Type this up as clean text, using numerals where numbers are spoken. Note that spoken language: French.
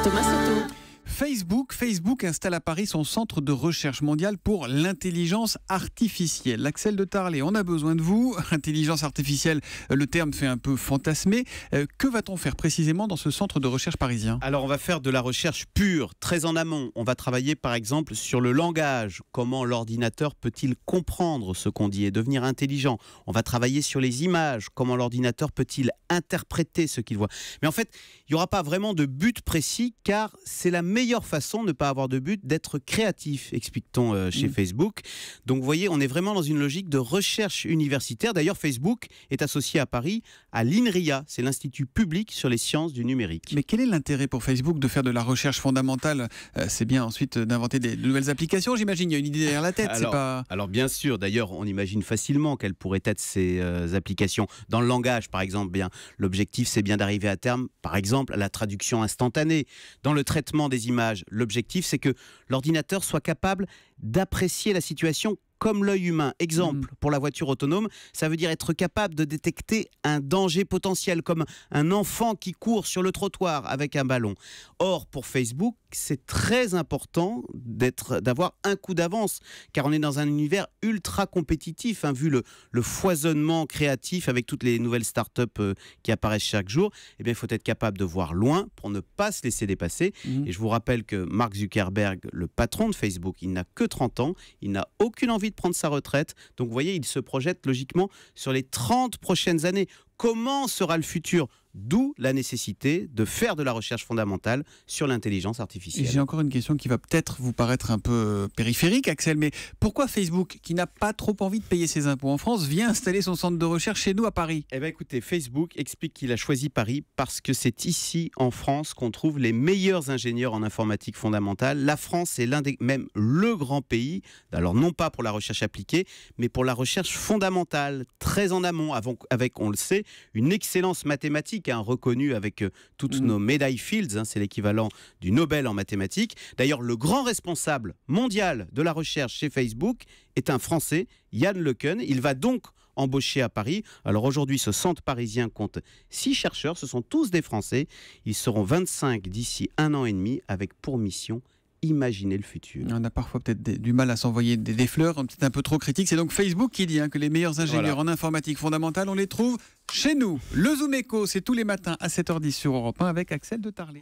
Thomas Soto. Facebook installe à Paris son centre de recherche mondiale pour l'intelligence artificielle. Axel de Tarlet, on a besoin de vous. Intelligence artificielle, le terme fait un peu fantasmer. Que va-t-on faire précisément dans ce centre de recherche parisien ? Alors on va faire de la recherche pure, très en amont. On va travailler par exemple sur le langage. Comment l'ordinateur peut-il comprendre ce qu'on dit et devenir intelligent ? On va travailler sur les images. Comment l'ordinateur peut-il interpréter ce qu'il voit ? Mais en fait, il n'y aura pas vraiment de but précis car c'est la meilleure façon de ne pas avoir de but, d'être créatif, explique-t-on chez Facebook. Donc vous voyez, on est vraiment dans une logique de recherche universitaire. D'ailleurs, Facebook est associé à Paris à l'INRIA, c'est l'Institut public sur les sciences du numérique. Mais quel est l'intérêt pour Facebook de faire de la recherche fondamentale ? C'est bien ensuite d'inventer de nouvelles applications, j'imagine. Il y a une idée derrière la tête. Alors bien sûr, d'ailleurs, on imagine facilement quelles pourraient être ces applications. Dans le langage, par exemple, l'objectif, c'est bien d'arriver à terme, par exemple, à la traduction instantanée. Dans le traitement des images, l'objectif, c'est que l'ordinateur soit capable d'apprécier la situation comme l'œil humain. Exemple, pour la voiture autonome, ça veut dire être capable de détecter un danger potentiel, comme un enfant qui court sur le trottoir avec un ballon. Or, pour Facebook, c'est très important d'avoir un coup d'avance, car on est dans un univers ultra compétitif, vu le foisonnement créatif avec toutes les nouvelles startups qui apparaissent chaque jour. Eh bien, il faut être capable de voir loin pour ne pas se laisser dépasser. Et je vous rappelle que Mark Zuckerberg, le patron de Facebook, il n'a que 30 ans, il n'a aucune envie de prendre sa retraite. Donc, vous voyez, il se projette logiquement sur les 30 prochaines années. Comment sera le futur ? D'où la nécessité de faire de la recherche fondamentale sur l'intelligence artificielle. J'ai encore une question qui va peut-être vous paraître un peu périphérique, Axel, mais pourquoi Facebook, qui n'a pas trop envie de payer ses impôts en France, vient installer son centre de recherche chez nous à Paris ? Eh bien écoutez, Facebook explique qu'il a choisi Paris parce que c'est ici, en France, qu'on trouve les meilleurs ingénieurs en informatique fondamentale. La France est même le grand pays, alors non pas pour la recherche appliquée, mais pour la recherche fondamentale, très en amont, avec, on le sait, une excellence mathématique, reconnue avec toutes nos médailles Fields, c'est l'équivalent du Nobel en mathématiques. D'ailleurs, le grand responsable mondial de la recherche chez Facebook est un Français, Yann LeCun. Il va donc embaucher à Paris. Alors aujourd'hui, ce centre parisien compte 6 chercheurs, ce sont tous des Français. Ils seront 25 d'ici 1 an et demi, avec pour mission imaginer le futur. On a parfois peut-être du mal à s'envoyer des fleurs, peut-être un peu trop critique. C'est donc Facebook qui dit que les meilleurs ingénieurs en informatique fondamentale, on les trouve chez nous. Le Zoom Echo, c'est tous les matins à 7h10 sur Europe 1 avec Axel de Tarlet.